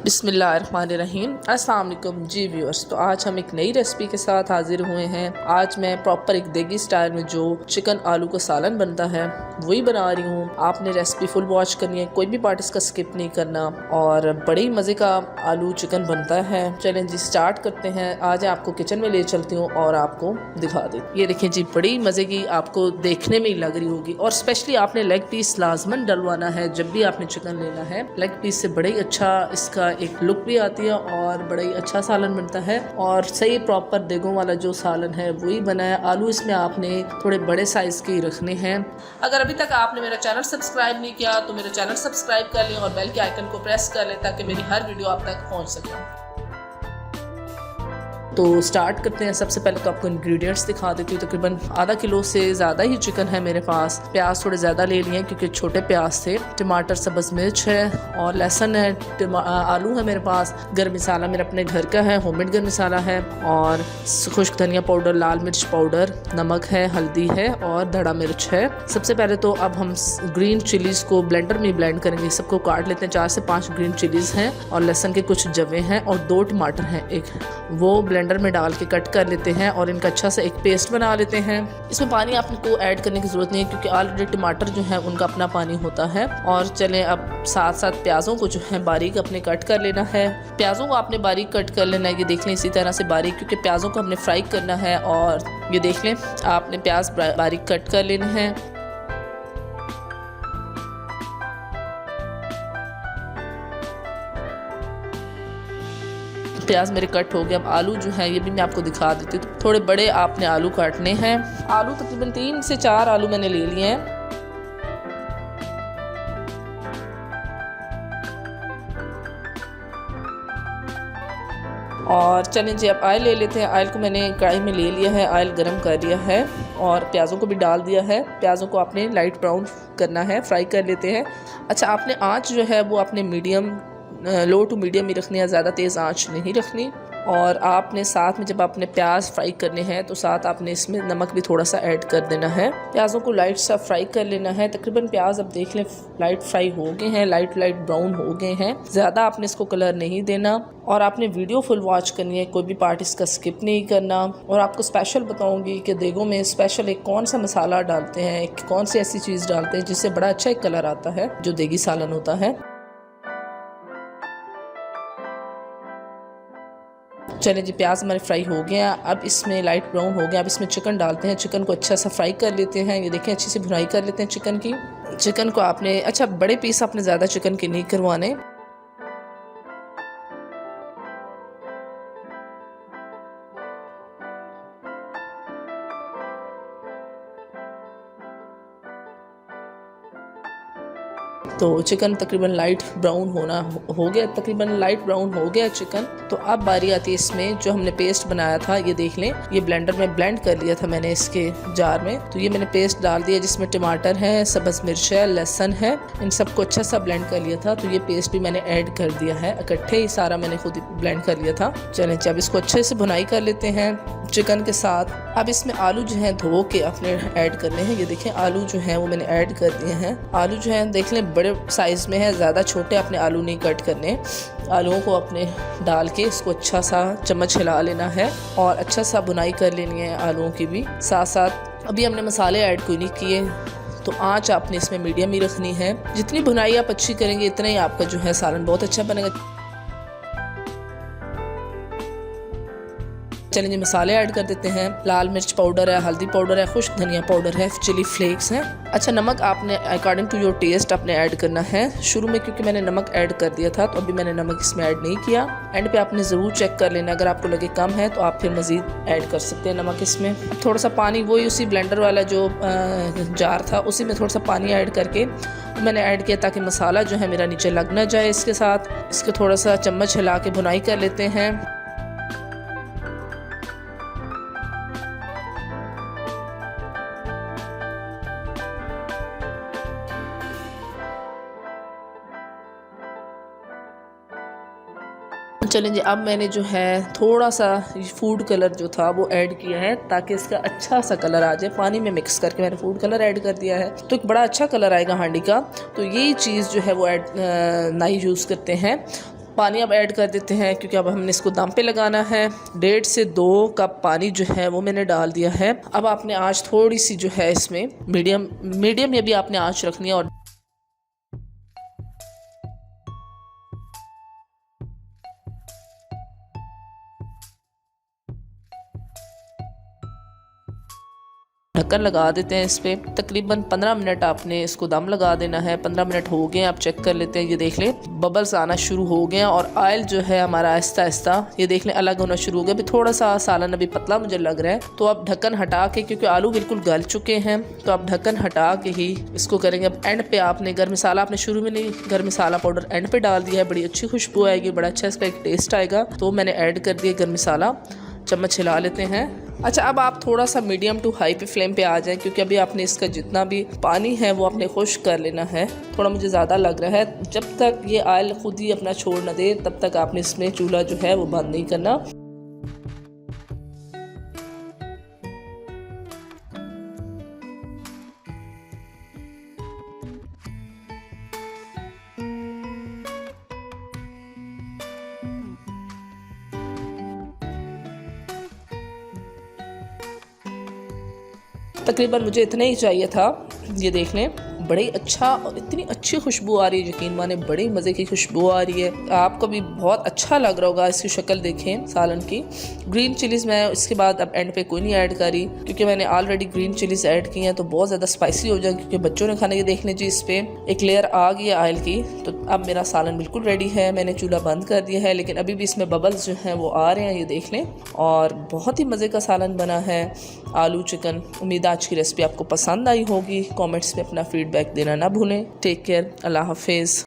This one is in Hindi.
बिस्मिल्लाहिर्रहमानिर्रहीम। अस्सलाम वालेकुम जी व्यूअर्स। तो आज हम एक नई रेसिपी के साथ हाजिर हुए हैं। आज मैं प्रॉपर एक देगी स्टाइल में जो चिकन आलू का सालन बनता है वही बना रही हूँ। आपने रेसिपी फुल वॉच करनी है, कोई भी पार्ट इसका स्किप नहीं करना और बड़े ही मज़े का आलू चिकन बनता है। चलें जी स्टार्ट करते हैं। आज आपको किचन में ले चलती हूँ और आपको दिखा दें। ये देखें जी, बड़ी मज़े की आपको देखने में ही लग रही होगी और स्पेशली आपने लेग पीस लाजमन डलवाना है जब भी आपने चिकन लेना है। लेग पीस से बड़ा ही अच्छा इसका एक लुक भी आती है और बड़ा ही अच्छा सालन बनता है और सही प्रॉपर देगों वाला जो सालन है वही बना है। आलू इसमें आपने थोड़े बड़े साइज के रखने हैं। अगर अभी तक आपने मेरा चैनल सब्सक्राइब नहीं किया तो मेरा चैनल सब्सक्राइब कर लें और बेल के आइकन को प्रेस कर लें ताकि मेरी हर वीडियो आप तक पहुंच सके। तो स्टार्ट करते हैं। सबसे पहले तो आपको इंग्रेडिएंट्स दिखा देती हूँ। तकरीबन आधा किलो से ज़्यादा ही चिकन है मेरे पास। प्याज थोड़े ज़्यादा ले लिए हैं क्योंकि छोटे प्याज थे। टमाटर, सब्ज़ मिर्च है और लहसुन है। आलू है मेरे पास। गर्म मसाला मेरा अपने घर का है, होममेड गर्म मसाला है और खुश्क धनिया पाउडर, लाल मिर्च पाउडर, नमक है, हल्दी है और धड़ा मिर्च है। सबसे पहले तो अब हम ग्रीन चिलीज़ को ब्लेंडर में ब्लेंड करेंगे। सबको काट लेते हैं। 4 से 5 ग्रीन चिलीज़ हैं और लहसुन के कुछ जवे हैं और 2 टमाटर हैं। एक वो ब्लेंडर में डाल के कट कर लेते हैं और इनका अच्छा सा एक पेस्ट बना लेते हैं। इसमें पानी आपको ऐड करने की ज़रूरत नहीं है क्योंकि ऑलरेडी टमाटर जो है उनका अपना पानी होता है। और चलें अब साथ साथ प्याज़ों को जो है बारीक अपने कट कर लेना है। प्याज़ों को आपने बारीक कट कर लेना है। ये देख लें इसी तरह से बारीक, क्योंकि प्याज़ों को हमने फ्राई करना है। और ये देख लें आपने प्याज बारीक कट कर लेने हैं। प्याज मेरे कट हो गया। अब आलू जो है ये भी मैं आपको दिखा देती हूँ। तो थोड़े बड़े आपने आलू काटने हैं। आलू तकरीबन 3 से 4 आलू मैंने ले लिए हैं। और चलें जी अब ऑयल ले लेते हैं। ऑयल को मैंने कढ़ाई में ले लिया है, ऑयल गरम कर लिया है और प्याज़ों को भी डाल दिया है। प्याज़ों को आपने लाइट ब्राउन करना है, फ्राई कर लेते हैं। अच्छा, आपने आँच जो है वो आपने मीडियम, लो टू मीडियम ही रखनी है, ज़्यादा तेज़ आंच नहीं रखनी। और आपने साथ में जब आपने प्याज फ्राई करने हैं तो साथ आपने इसमें नमक भी थोड़ा सा ऐड कर देना है। प्याज़ों को लाइट सा फ्राई कर लेना है। तकरीबन प्याज अब देख लें लाइट फ्राई हो गए हैं, लाइट ब्राउन हो गए हैं। ज़्यादा आपने इसको कलर नहीं देना और आपने वीडियो फुल वॉच करनी है, कोई भी पार्ट इसका स्किप नहीं करना। और आपको स्पेशल बताऊँगी कि देगों में स्पेशल एक कौन सा मसाला डालते हैं, एक कौन सी ऐसी चीज़ डालते हैं जिससे बड़ा अच्छा एक कलर आता है जो देगी सालन होता है। चलें जी प्याज हमारे फ्राई हो गया। अब इसमें लाइट ब्राउन हो गया। अब इसमें चिकन डालते हैं। चिकन को अच्छा सा फ्राई कर लेते हैं। ये देखें अच्छी सी भुनाई कर लेते हैं चिकन की। चिकन को आपने अच्छा बड़े पीस आपने ज़्यादा चिकन के नहीं करवाने। तो चिकन तकरीबन लाइट ब्राउन हो गया। तकरीबन लाइट ब्राउन हो गया चिकन। तो अब बारी आती है इसमें जो हमने पेस्ट बनाया था। ये देख लें, ये ब्लेंडर में ब्लेंड कर लिया था मैंने इसके जार में। तो ये मैंने पेस्ट डाल दिया जिसमें टमाटर है, सब्ज़ मिर्च है, लहसुन है, इन सबको अच्छा सा ब्लेंड कर लिया था। तो ये पेस्ट भी मैंने ऐड कर दिया है। इकट्ठे ही सारा मैंने खुद ब्लेंड कर लिया था। चलें अब इसको अच्छे से भुनाई कर लेते हैं चिकन के साथ। अब इसमें आलू जो है धो के अपने ऐड करने हैं। ये देखें आलू जो है वो मैंने ऐड कर दिए हैं। आलू जो है देख लें बड़े साइज़ में है, ज़्यादा छोटे अपने आलू नहीं कट करने। आलूओं को अपने डाल के इसको अच्छा सा चम्मच हिला लेना है और अच्छा सा बुनाई कर लेनी है आलूओं की भी। साथ साथ अभी हमने मसाले ऐड कोई नहीं किए तो आँच आपने इसमें मीडियम ही रखनी है। जितनी बुनाई आप अच्छी करेंगे इतना ही आपका जो है सालन बहुत अच्छा बनेगा। चलें जी मसाले ऐड कर देते हैं। लाल मिर्च पाउडर है, हल्दी पाउडर है, खुश्क धनिया पाउडर है, चिली फ्लेक्स हैं। अच्छा, नमक आपने अकॉर्डिंग टू योर टेस्ट आपने ऐड करना है। शुरू में क्योंकि मैंने नमक ऐड कर दिया था तो अभी मैंने नमक इसमें ऐड नहीं किया। एंड पे आपने ज़रूर चेक कर लेना, अगर आपको लगे कम है तो आप फिर मज़ीद ऐड कर सकते हैं नमक इसमें। थोड़ा सा पानी वही उसी ब्लेंडर वाला जो जार था उसी में थोड़ा सा पानी ऐड करके मैंने ऐड किया ताकि मसाला जो है मेरा नीचे लग ना जाए। इसके साथ इसको थोड़ा सा चम्मच हिला के भुनाई कर लेते हैं। चलें जी अब मैंने जो है थोड़ा सा फूड कलर जो था वो ऐड किया है ताकि इसका अच्छा सा कलर आ जाए। पानी में मिक्स करके मैंने फूड कलर ऐड कर दिया है तो एक बड़ा अच्छा कलर आएगा हांडी का। तो यही चीज़ जो है वो ऐड नाई यूज़ करते हैं। पानी अब ऐड कर देते हैं क्योंकि अब हमने इसको दम पे लगाना है। 1.5 से 2 कप पानी जो है वो मैंने डाल दिया है। अब आपने आँच थोड़ी सी जो है इसमें मीडियम में भी आपने आँच रखनी है और ढक्कन लगा देते हैं इस पर। तकरीबन 15 मिनट आपने इसको दम लगा देना है। 15 मिनट हो गए, आप चेक कर लेते हैं। ये देख लें बबल्स आना शुरू हो गए हैं और ऑयल जो है हमारा आहिस्ता आहिस्ता ये देख लें अलग होना शुरू हो गया। अभी थोड़ा सा सालन अभी पतला मुझे लग रहा है, तो आप ढक्कन हटा के, क्योंकि आलू बिल्कुल गल चुके हैं, तो आप ढक्कन हटा के ही इसको करेंगे। अब एंड पे आपने गर्म मसाला, आपने शुरू में नहीं, गर्म मसाला पाउडर एंड पे डाल दिया है। बड़ी अच्छी खुशबू आएगी, बड़ा अच्छा इसका एक टेस्ट आएगा, तो मैंने ऐड कर दिया गर्म मसाला। चम्मच हिला लेते हैं। अच्छा, अब आप थोड़ा सा मीडियम टू हाई पे फ्लेम पे आ जाएं, क्योंकि अभी आपने इसका जितना भी पानी है वो आपने खुश्क कर लेना है। थोड़ा मुझे ज़्यादा लग रहा है। जब तक ये ऑयल खुद ही अपना छोड़ न दे तब तक आपने इसमें चूल्हा जो है वो बंद नहीं करना। तकरीबन मुझे इतना ही चाहिए था। ये देख लें बड़ी अच्छा और इतनी अच्छी खुशबू आ रही है, यकीन माने बड़ी मज़े की खुशबू आ रही है। आपको भी बहुत अच्छा लग रहा होगा। इसकी शक्ल देखें सालन की। ग्रीन चिलीज़ मैं इसके बाद अब एंड पे कोई नहीं ऐड करी, क्योंकि मैंने ऑलरेडी ग्रीन चिलीज़ ऐड की हैं तो बहुत ज़्यादा स्पाइसी हो जाएगी, क्योंकि बच्चों ने खाना। ये देख लीजिए इस पर एक लेयर आ गई है ऑयल की। तो अब मेरा सालन बिल्कुल रेडी है। मैंने चूल्हा बंद कर दिया है, लेकिन अभी भी इसमें बबल्स जो हैं वो आ रहे हैं, ये देख लें। और बहुत ही मज़े का सालन बना है, आलू चिकन। उम्मीद आज की रेसिपी आपको पसंद आई होगी। कमेंट्स में अपना फीडबैक देना ना भूलें। टेक केयर, अल्लाह हाफिज़।